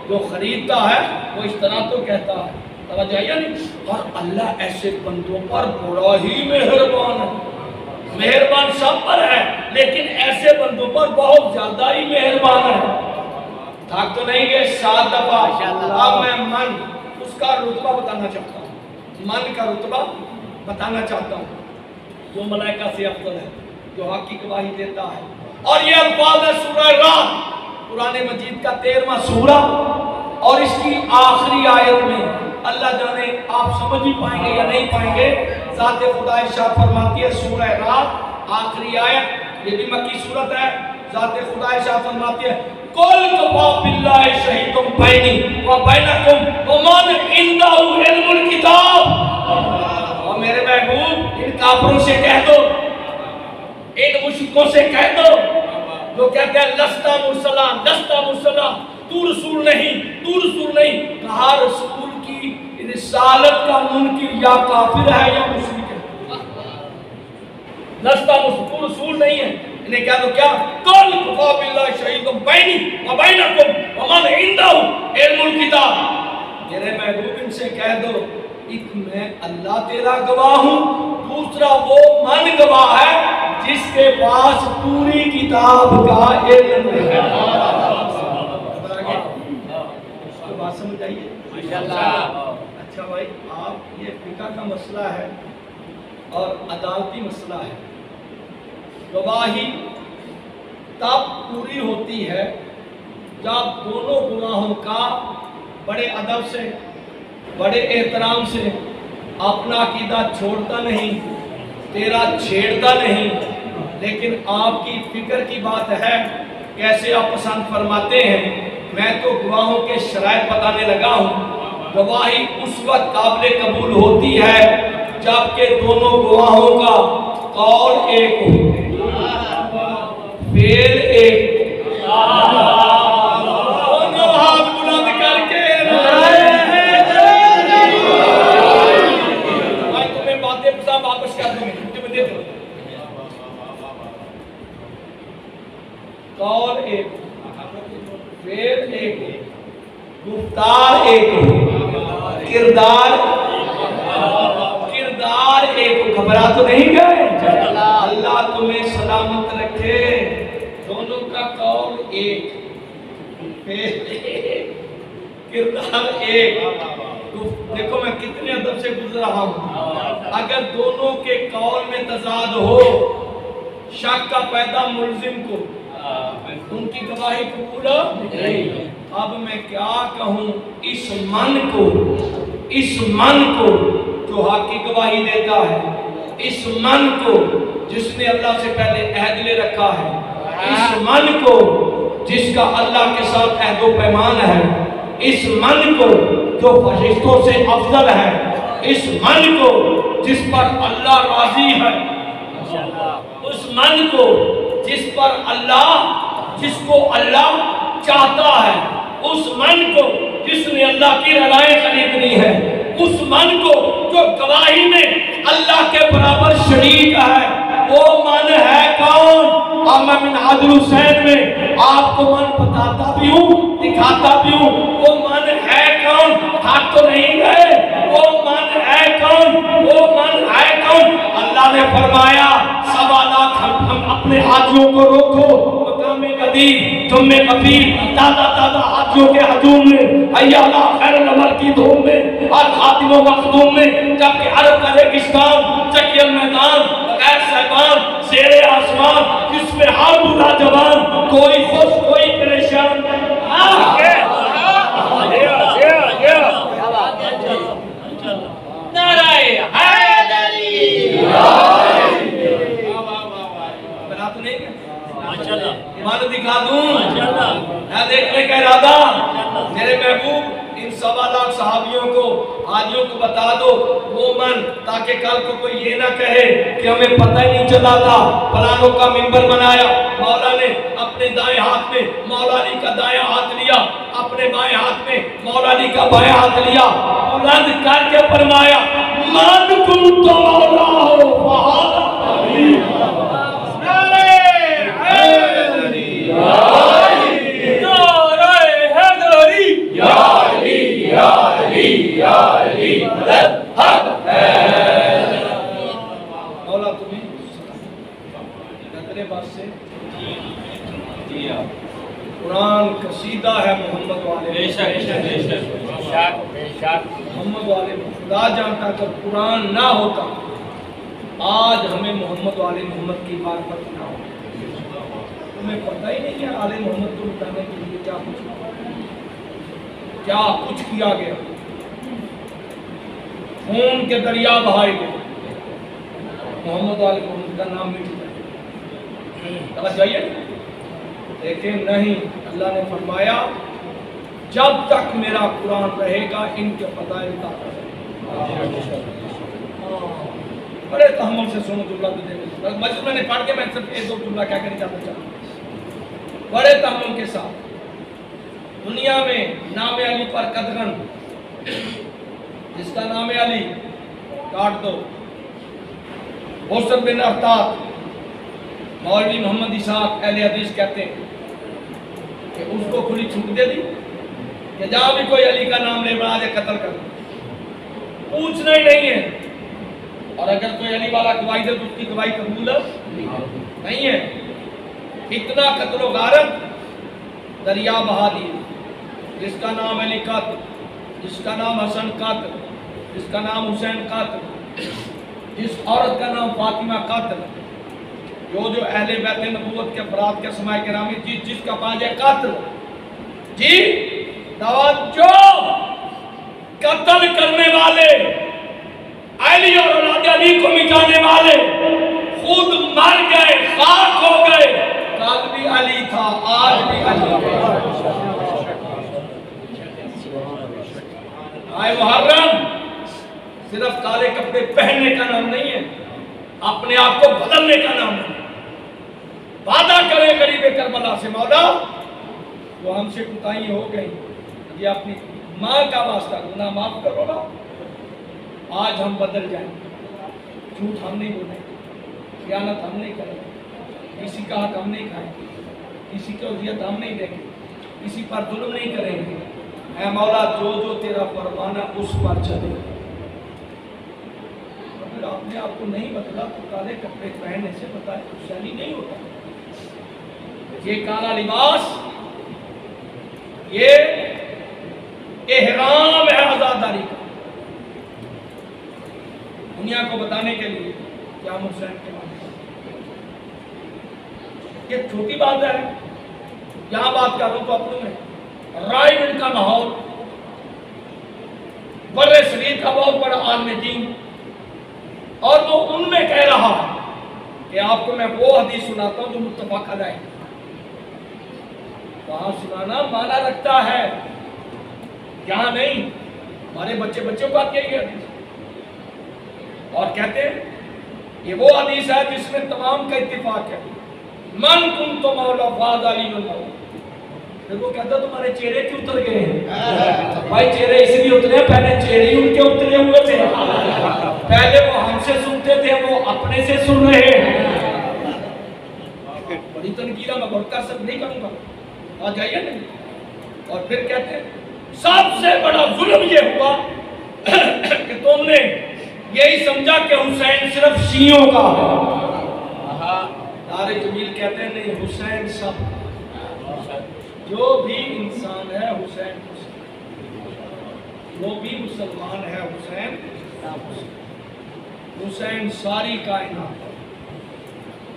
जो खरीदता है वो इस तरह तो कहता है। समझ आया नहीं? और अल्लाह ऐसे बंदों पर बड़ा ही मेहरबान है। मेहरबान सब पर है, लेकिन ऐसे बंदों पर बहुत ज्यादा ही मेहरबान है। थक तो नहीं गए 7 दफा। अब मैं मन, उसका रुतबा बताना चाहता हूँ। मन का रुतबा बताना चाहता हूँ, जो मलाइका से अफजल है, जो हक की गवाही देता है। और ये अल्फाज है सूरह रात, कुरान मजीद का 13वां सूरा, और इसकी आखिरी आयत में अल्लाह जाने आप समझ ही पाएंगे या नहीं पाएंगे। ज़ाते खुदा इरशाद फरमाती है, सूरह रात आखिरी आयत, ये भी मक्की सूरत है। ज़ाते खुदा इरशाद फरमाती है, कुल कफ़ा बिल्लाहि शहीदुम बैनी व बैनकुम व मन इंदहु इल्मुल किताब। और मेरे महबूब, इन काफिरों से कह दो, इन मुश्रिकों से कह दो जो कहते हैं लस्ता मुरसला, तू रसूल नहीं। कहा रसूल की रिसालत का मुनकिर या काफिर है या मुश्रिक है। लस्ता तू रसूल नहीं है, इन्हें कह दो क्या? कुल कफ़ा बिल्लाहि शहीदुम बैनी व बैनकुम व मन इंदहु इल्मुल किताब। मेरे महबूब इनसे कह दो, एक मैं अल्लाह तेरा गवाह हूँ, दूसरा वो मन गवाह है जिसके पास पूरी किताब का इल्म है। बात समझ आइए? अच्छा भाई, आप ये फिक़ह का मसला है और अदालती मसला है। गवाही तब पूरी होती है जब दोनों गुनाहों का बड़े अदब से, बड़े एहतराम से, अपना अकीदा छोड़ता नहीं, तेरा छेड़ता नहीं, लेकिन आपकी फिक्र की बात है कैसे आप पसंद फरमाते हैं। मैं तो गवाहों के शराइत बताने लगा हूँ। गवाही उस वक्त काबिल कबूल होती है जबकि दोनों गवाहों का कौल एक हो, फेल एक, दोनों हाथ बुलंद करके। भाई तुम्हें बातें वापस कर दूंगी, तुम्हें दे दो। कौल एक, फेल एक, गुफ्तार एक, किरदार एक। घबरा तो नहीं गए? अल्लाह तुम्हें सलामत रखे। दोनों का कौल एक, फेल एक, किरदार एक। तो देखो मैं कितने अदब से गुजर रहा हूँ। अगर दोनों के कौल में तजाद हो, शक का पैदा मुल्जिम को, उनकी गवाही कबूल नहीं। अब मैं क्या कहूँ इस मन को जो हक की गवाही देता है, इस मन को जिसने अल्लाह से पहले अहद ले रखा है, इस मन को जिसका अल्लाह के साथ अहदो पैमान है, इस मन को जो फरिश्तों से अफजल है, इस मन को जिस पर अल्लाह राजी है, उस मन को जिस पर अल्लाह, जिसको अल्लाह चाहता है, उस मन को जिसने अल्लाह की रज़ाएं खरीदनी है, उस मन को जो गवाही में अल्लाह के बराबर शरीक है, वो मन है कौन? अब मैं मिन्हाजुल हुसैन में आपको मन बताता भी हूँ, दिखाता भी हूँ। वो मन है कौन? हाथ तो नहीं गए। वो मन है कौन? वो मन है कौन? अल्लाह ने फरमाया 1.25 लाख हम अपने हाजियों को रोको, तुम कबीर दादा हाजियों के हजूम में, अय्याला खैरुल अमल की धूम में और खातिमो मखदूम में, जबकि अरब का रेगिस्तान, चकियल मैदान, गैर साहिबान, शेरे आसमान, जिसमें हर बुरा जवान, कोई खुश कोई परेशान। नाराए हैदरी, बना तो नहीं मन दिखा दूं, मैं देखने का इरादा। मेरे महबूब इन 1.25 लाख सहाबियों को, हाजियों को बता दो वो मन, ताकि कल को कोई ये ना कहे कि हमें पता ही नहीं चला था, फलानों का मिंबर बनाया, मौला ने अपने दाएं हाथ में मौला अली का दायां हाथ लिया, अपने बाएं हाथ में मौला अली का बायां हाथ लिया, बुलंद करके फरमाया मन कुम तो मौला हो मौला तुम्हें से कुरान कसीदा है मोहम्मद वाले, मोहम्मद वाले खुदा जानता, अगर कुरान ना होता आज हमें मोहम्मद वाले मोहम्मद की मार्फत ना हो। तुम्हें पता ही नहीं है आले मोहम्मद को मिटाने के लिए क्या कुछ किया गया। खून के दरिया बहाए गए, मोहम्मद वाले मोहम्मद का नाम मिट गया। जाइए, लेकिन नहीं, अल्लाह ने फरमाया जब तक मेरा कुरान रहेगा इनके फदाइल बड़े तहम्मुल से सुनो जुमला मस्जिद मैंने पढ़ के, मैं सिर्फ 1-2 जुमला क्या कहना चाहता हूँ। बड़े तहम्मुल के साथ दुनिया में नाम अली पर कदगन, जिसका नाम अली काट दो, हुसैन बिन अफ्ताब, मौलवी मोहम्मद इसाक अहले हदीस कहते हैं कि उसको खुली छूट दे दी कि जहां भी कोई अली का नाम ले बना दे कत्ल कर दो, पूछना ही नहीं है। और अगर कोई अली वाला गवाही दे तो उसकी गवाही कबूल नहीं है। इतना कत्लो गारत दरिया बहा दिए, जिसका नाम अली कातिल, जिसका नाम हसन कातिल, जिसका नाम हुसैन कातिल, जिस औरत का नाम फातिमा कातिल, जो अहले बैत नबूवत के बरात के समय के नाम जिसका पांच है कातिल जी, तवज्जो, कत्ल करने वाले, अली और औलाद अली को मिटाने वाले खुद मर गए, खाक हो गए। कल भी अली था, आज भी अली है। आए मुहर्रम सिर्फ काले कपड़े पहनने का नाम नहीं है, अपने आप को बदलने का नाम है। वादा करे गरीब करबला से, मौला वो हमसे कुताही हो गई, ये अपनी माँ का वास्ता गुनाह माफ करो ना, आज हम बदल जाएंगे, झूठ हम नहीं बोलेंगे, खयानत हम नहीं करेंगे, किसी का हक हम नहीं खाएंगे, किसी को अजियत हम नहीं देंगे, किसी पर जुल्म नहीं करेंगे। ऐ मौला जो जो तेरा फरमाना उस पर चले। अगर आपने आपको नहीं बदला तो काले कपड़े पहनने से पता है खुशहाली नहीं होता। ये काला लिबास, ये एहराम है आजादारी का। दुनिया को बताने के लिए क्या हुसैन के बारे में, ये छोटी बात है। यहां बात कर रहा हूं तो अपनों में रायगढ़ का माहौल, बर्रे शरीर का बहुत बड़ा आलम दीन, और वो उनमें कह रहा है कि आपको मैं वो हदीस सुनाता हूं जो मुत्तफक अलैह है। वहां सुनाना माना रखता है, यहां नहीं। हमारे बच्चे बच्चों को आती है ये हदीस, और कहते हैं ये वो हदीस है जिसमें तमाम का इत्तिफाक है। मन कुन तो मौला फाद अली मौला। फिर वो कहता तुम्हारे चेहरे क्यों उतर गए हैं? भाई चेहरे इसलिए उतरे, पहले चेहरे ही उनके उतरे हुए थे। पहले वो हमसे सुनते थे, वो अपने से सुन रहे हैं। बड़ी तनकीरा मैं बढ़कर सब नहीं करूंगा, आ जाइए नहीं। और फिर कहते हैं सबसे बड़ा जुल्म ये हुआ कि तुमने यही समझा कि हुसैन सिर्फ शियों का है। तारे जमील कहते हैं नहीं, हुसैन सब, जो भी इंसान है हुसैन, जो भी मुसलमान है हुसैन, हुसैन सारी कायनात,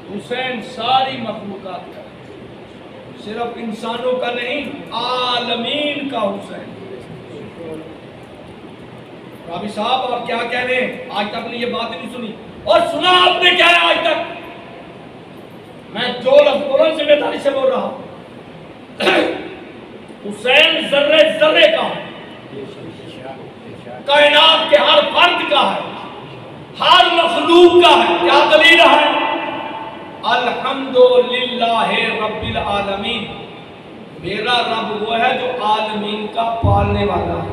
हुसैन सारी मखलूकात का, सिर्फ इंसानों का नहीं, आलमीन का हुसैन। राबी साहब आप क्या कह रहे हैं? आज तक आपने ये बात नहीं सुनी, और सुना आपने क्या है आज तक? मैं जो लफ्ज़ बोल रहा हूं जिम्मेदारी से बोल रहा हूं। हुसैन जर्रे जर्रे का है, कायनात के हर फर्द का है, हर मखलूक का है। क्या दलील है? अल्हम्दुलिल्लाहि रब्बिल आलमीन। मेरा रब वो है जो आलमीन का पालने वाला है।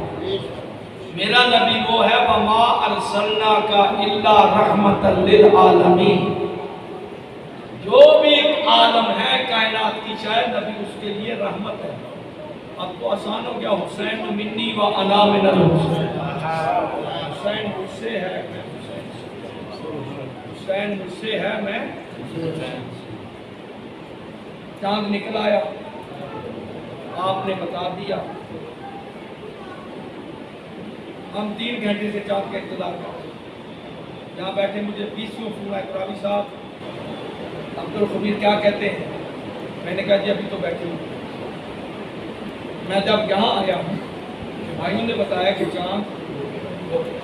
मेरा नबी वो है वमा अरसलनाका इल्ला रहमतल लिल आलमीन। जो भी एक आलम है कायनात की, शायद नबी उसके लिए रहमत है। अब तो आसान हो गया, हुसैन मिन्नी व अना मिनल हुसैन। हुसैन मुझसे है, मैं हुसैन से। हुसैन मुझसे है, मैं हुसैन से। चांद निकल आया, आपने बता दिया। हम 3 घंटे से चांद का इंतजार कर रहे हैं। यहाँ बैठे मुझे 20 फोन आए, रावी साहब अब्दुल खबीर क्या कहते हैं? मैंने कहा जी अभी तो बैठे हूँ। मैं जब यहाँ आया हूँ, भाइयों ने बताया कि चांद हो गया।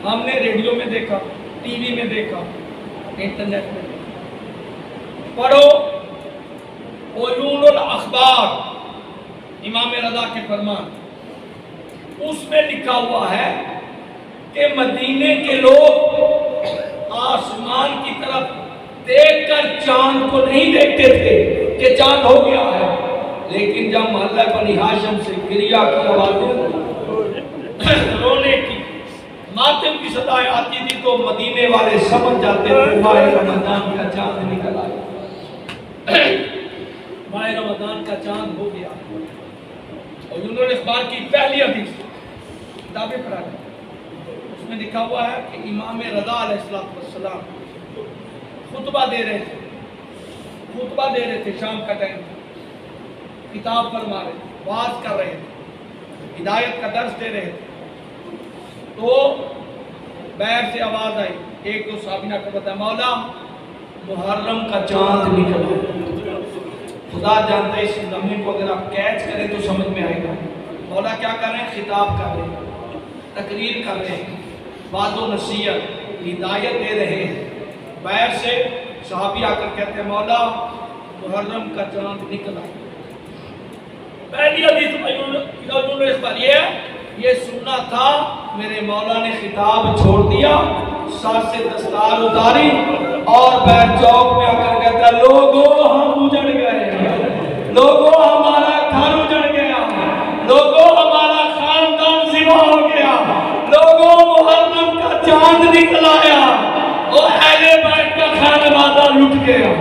हमने रेडियो में देखा, टीवी में देखा, इंटरनेट में देखा। पढ़ो उलूनुल अखबार, इमाम रज़ा के फरमान, उसमें लिखा हुआ है कि मदीने के लोग आसमान की तरफ देखकर चांद को नहीं देखते थे कि चांद हो गया है, लेकिन जब मोहल्ला बनी हाशिम से गिरिया की आवाज़ें, रोने की, मातम की सदाएं आती थी तो मदीने वाले समझ जाते थे माह रमजान का चांद निकल आया, माह रमजान का चांद हो गया। और उन्होंने अखबार की पहली हदीस किताबें पढ़ा, उसमें लिखा हुआ है कि इमाम रज़ा अलैहिस्सलाम खुतबा दे रहे थे, शाम का टाइम, किताब फरमा रहे थे, वाज कर रहे थे, हिदायत का दर्स दे रहे थे। तो बैर से आवाज आई, एक दो साबिना को बताया, मौला मुहर्रम का चांद निकला। खुदा जानता है इस लम्हे को अगर आप कैच करें तो समझ में आएगा। मौला क्या कर रहे हैं? खिताब कर रहे हैं, तकरीर कर रहे हैं, वादो नसीहत, हिदायत दे रहे हैं। बैर से सहाबी आकर कहते हैं मौला मुहर्रम का चांद निकला। पहली हदीस ये सुनना था, मेरे मौला ने खिताब छोड़ दिया, साथ से दस्तार उतारी और बैर चौक में आकर कहता लोगों हम उजड़ गए, लोगों हमारा घर उजड़ गया, लोगों हमारा खानदान जिबा हो गया, लोगों मुहर्रम का चांद निकल आया और अहले बैत का खानवादा लुट गया।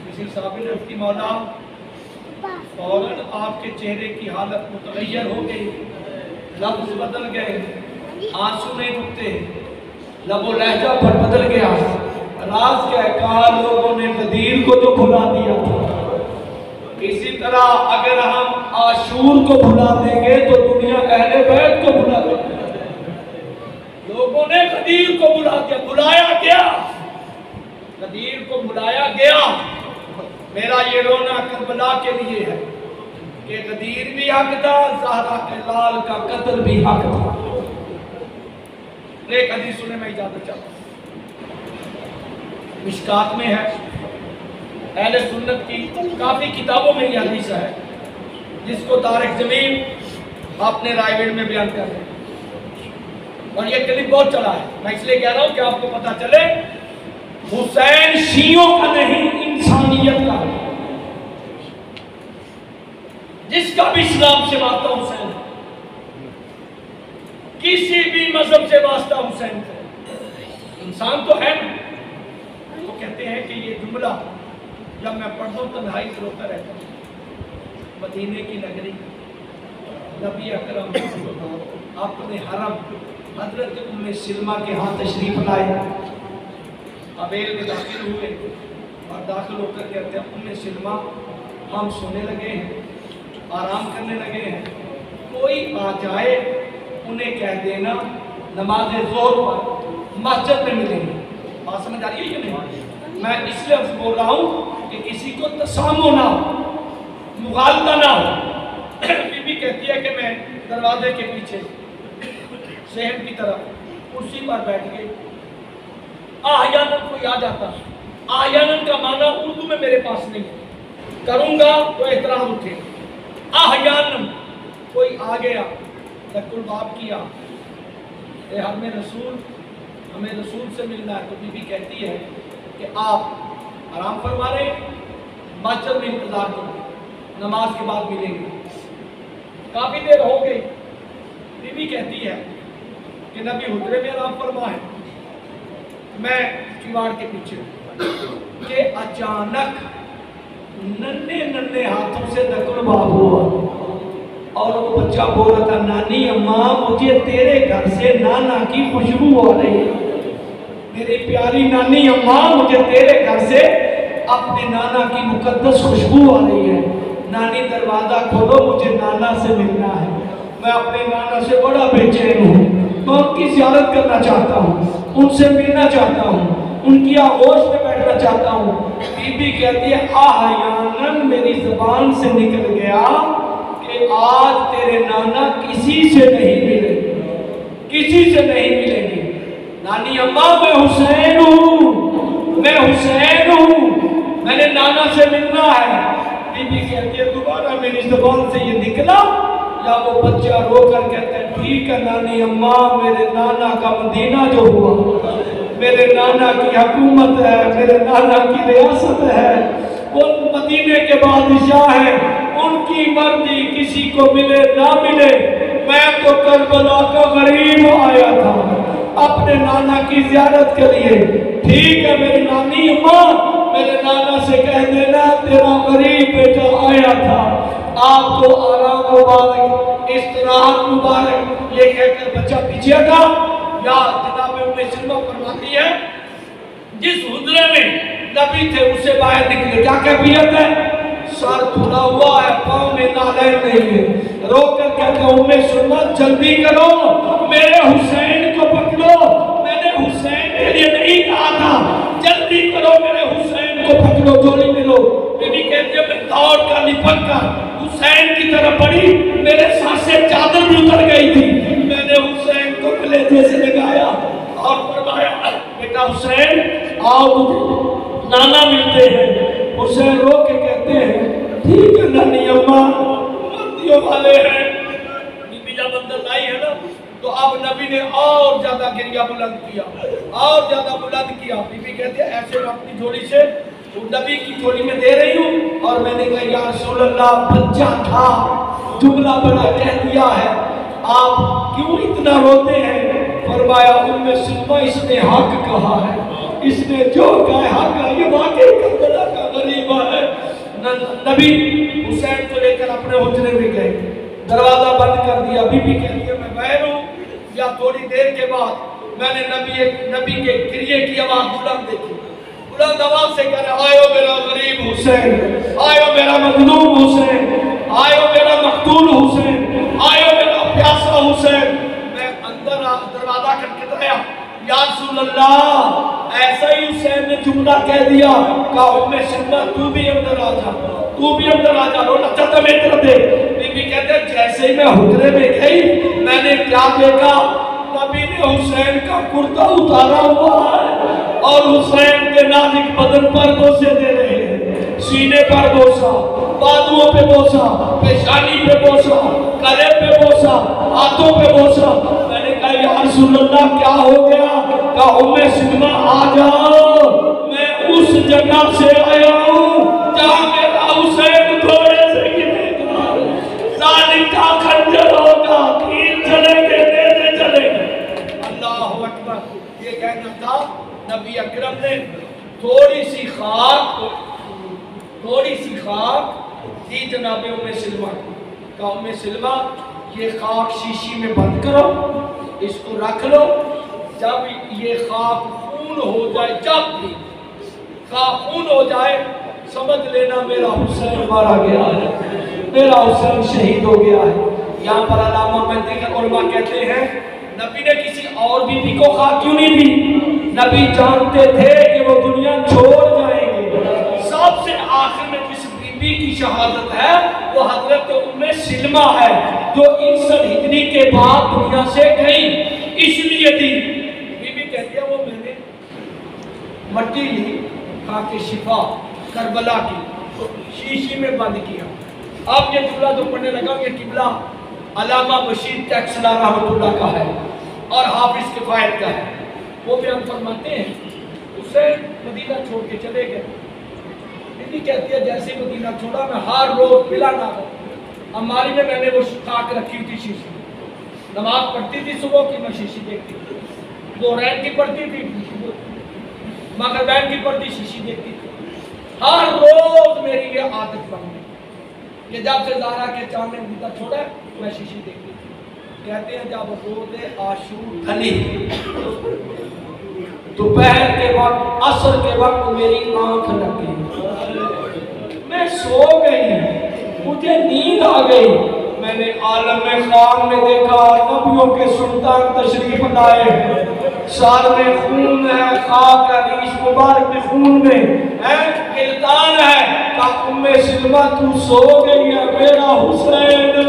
किसी साहब ने उसकी मौला फौरन आपके चेहरे की हालत मुतगय्यर हो गई, लफ्ज बदल गए, आंसू नहीं रुकते, लबो लहजा पर बदल गया। राज क्या है? कहा लोगों ने गदीर को तो भुला दिया था, इसी तरह अगर हम आशूर को भुला देंगे तो दुनिया अहले बैत को भुला देगी। लोगों ने गदीर को बुलाया गया, गदीर को बुलाया गया। मेरा ये रोना करबला के लिए है कि गदीर भी हक था, ज़हरा के लाल का कत्ल भी हक था। एक हदीस सुने मैं इजाजत चाहता हूं, मिशकात में है, अहले सुन्नत की काफी किताबों में यह हदीस है, जिसको तारिक जमीन अपने रायवेड में बयान कर रहे हैं। और ये क्लिप बहुत चला है, मैं इसलिए कह रहा हूं कि आपको पता चले हुसैन शियों का नहीं, इंसानियत का है। जिसका भी इस्लाम से वास्ता हुसैन है, किसी भी मजहब से वास्ता हुसैन है, इंसान तो है ना। वो कहते हैं कि ये जुमला जब मैं पढ़ता हूँ तन्हाई से रोता रहता हूँ। मदीने की नगरी, नबी अकरम अपने हरम हजरत उम्मे सलमा के हाथ तशरीफ लाए, अबेल में दाखिल हुए और दाखिल होकर कहते हैं उम्मे सलमा हम सोने लगे हैं, आराम करने लगे हैं, कोई आ जाए उन्हें कह देना नमाज ज़ोहर पर मस्जिद में मिलेंगे। बात समझ आ रही है कि नहीं? मैं इसलिए बोल रहा हूँ कि किसी को तसामो ना हो, मुगालता ना हो। बीबी कहती है कि मैं दरवाजे के पीछे शहर की तरफ कुर्सी पर बैठ गई, आह्यानन कोई आ जाता। आह्यानन का माना उर्दू में मेरे पास नहीं है, करूँगा तो एहतराम उठे। आह्यानन कोई आ गया, तकुल बाप किया, हमें रसूल से मिलना है। तो बीबी कहती है कि आप आराम फरमा रहे, मस्जिद में इंतजार करो, नमाज के बाद मिलेंगे। काफी देर हो गई, बीबी कहती है कि नबी हुजरे में आराम फरमा है, मैं किवाड़ के पीछे कि अचानक नन्हे नन्हे हाथों से नकुल बाप हुआ और वो बच्चा बोल रहा था, नानी अम्मा मुझे तेरे घर से नाना की खुशबू आ रही है। मेरी प्यारी नानी अम्मा मुझे तेरे घर से अपने नाना की मुकद्दस खुशबू आ रही है। नानी दरवाजा खोलो, मुझे नाना से मिलना है। मैं अपने नाना से बड़ा बेचैन हूँ, मैं उनकी ज़ियारत करना चाहता हूँ, उनसे मिलना चाहता हूँ, उनकी आगोश में बैठना चाहता हूँ। बीबी कहती है आह्यानन मेरी ज़बान से निकल गया कि आज तेरे नाना किसी से नहीं मिलेंगे, किसी से नहीं मिलेंगे। नानी अम्मा मैं हुसैन हूँ, मैं हुसैन हूँ, मैंने नाना से मिलना है। बीबी कहती है दोबारा मेरी ज़बान से ये निकला या वो बच्चा रोकर कहता है ठीक है नानी अम्मा, मेरे नाना का मदीना जो हुआ, मेरे नाना की हुकूमत है, मेरे नाना की रियासत है, वो मदीने के बादशाह है, उनकी मर्जी किसी को मिले ना मिले। मैं तो करबला का गरीब आया था अपने नाना की ज़ियारत के लिए। ठीक है मेरी नानी अम्मा, मेरे नाना से कह देना तेरा गरीब बेटा आया था, आपको आराम मुबारक, इस्तराहत मुबारक। ये कहकर बच्चा पीछे हटा। या जनाब उम्मे सलमा फरमाती है जिस हुजरे में नबी थे उससे बाहर निकले, क्या कैफियत है? सर खुला हुआ है, पाँव में नालैन नहीं है। रोकर कहते उम्मे सलमा जल्दी करो, मेरे हुसैन को पकड़ो, मैंने हुसैन के लिए नहीं कहा था, जल्दी करो मेरे हुसैन को पकड़ो, जोड़ी में लो। बीबी कहती है मैं दौड़ कर लिपट कर हुसैन की तरफ बढ़ी, मेरे साथ से चादर भी उतर गई थी। मैंने हुसैन को कलेजे से लगाया और फरमाया बेटा हुसैन आओ, नाना मिलते हैं। हुसैन रो के कहते हैं ठीक है नानी अम्मा, मर्दियों वाले हैं। बीबी जब अंदर लाई है ना तो अब नबी ने और ज्यादा गिरिया बुलंद किया, और ज्यादा बुलंद किया। बीबी कहती है ऐसे मैं अपनी झोली से नबी की झोली में दे रही हूँ और मैंने कहा या रसूल अल्लाह बच्चा था, जुमला बड़ा कह दिया है, आप क्यों इतना रोते हैं? फरमाया उम्मे सलमा इसने हक कहा है, इसने जो कहा है हक है, ये वाकई करबला का गरीब है। नबी हुसैन को लेकर अपने हुजरे में गए, दरवाजा बंद कर दिया। बीबी कहती है मैं बाहर हूँ। या थोड़ी देर के बाद मैंने नबी के गिरिए की आवाज बुलंद देखी, बुलंद आवाज से कह रहे, आयो मेरा गरीब हुसैन, आयो मेरा मजलूम हुसैन, आयो मेरा मकतूल हुसैन, आयो मेरा प्यासा हुसैन। मैं अंदर दरवाजा खटखटाया, या रसूल अल्लाह, ऐसा ही हुसैन ने जुमला कह दिया, कहा उम्मे सिल्मा तू भी अंदर आ जा, तू भी अंदर आ जा। रोना चाहता मेरी तरफ दे। बीबी कहते जैसे ही मैं हुजरे में गई, मैंने क्या देखा, नबी ने हुसैन का कुर्ता उतारा हुआ है और हुसैन के नाजुक बदन पर बोसे दे रहे हैं। सीने पर बोसा, बाजुओं पे बोसा, पेशानी पे बोसा, गले पे बोसा, हाथों पे बोसा। मैंने कहा या रसूल अल्लाह क्या हो गया? कहा उम्मे सिल्मा आ जाओ, मैं उस जगह से आया हूँ जहाँ मेरा हुसैन घोड़े से गिरेगा, जालिम का खंजर होगा, कील चलेंगे, नेज़े चलेंगे। अल्लाहु अकबर। ये कहना था नबी अकरम ने थोड़ी सी खाक दी जनाबे उम्मे सिल्मा को। कहा उम्मे सिल्मा ये खाक शीशी में बंद करो, इसको रख लो, जब ये खाक खून हो जाए, जब भी खाक खून हो जाए, समझ लेना मेरा हुसैन मारा गया है, मेरा हुसैन शहीद हो गया है। यहाँ पर अल्लामा मंदिर उलमा कहते हैं नबी ने किसी और बीबी को खाक क्यों नहीं दी? नबी जानते थे कि वो दुनिया छोड़ जाएंगे। सबसे आखिर में जिस बीबी की शहादत है वो हजरत उम्मे सिल्मा है, जो 61 हिजरी के बाद दुनिया से गई, इसलिए दी। बीबी कहती है वो मैंने मट्टी ली, खाके शिफा करबला की, शीशी में बंद किया। अब ये जुमला जो पढ़ने लगा, ये किबला अल्लामा बशीर टैक्सला रहमतुल्लाह का है और हाफिज किफायत का है। वो बयान फरमाते हैं उसे मदीना छोड़ के चले गए। बीबी कहती है जैसे मदीना छोड़ा मैं हर रोज पिला ना अमारी में मैंने वो खाक रखी थी शीशी, नमाज पढ़ती थी सुबह की, मैं शीशी देखती थी, दोहरैन की पढ़ती थी, मगरबैन की पढ़ती, शीशी देखती थी। हर रोज मेरी ये आदत बन गई कि जब से ज़ारा के चांद ने मदीना छोड़ा मैं शीशी देखती थी। कहते हैं जब रोज़े आशूर ढली, दोपहर के वक्त, असर के वक्त मेरी आंख लगी, मैं सो गई, मुझे नींद आ गई। मैंने आलम खान में देखा नबियों के सुल्तान तशरीफ लाए, सार में खून है, खाक है, रीश मुबारक के खून में है, गिलतान है। कहा उम्मे सिल्मा तू सो गई है, मेरा हुसैन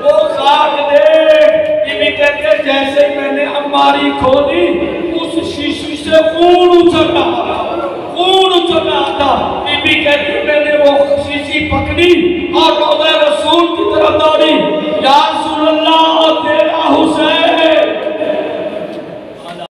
वो खाक दे। बीबी कहते हैं जैसे ही मैंने अमारी खोली, उस शीशी से खून उछल रहा था। बीबी कहती मैंने वो शीशी पकड़ी और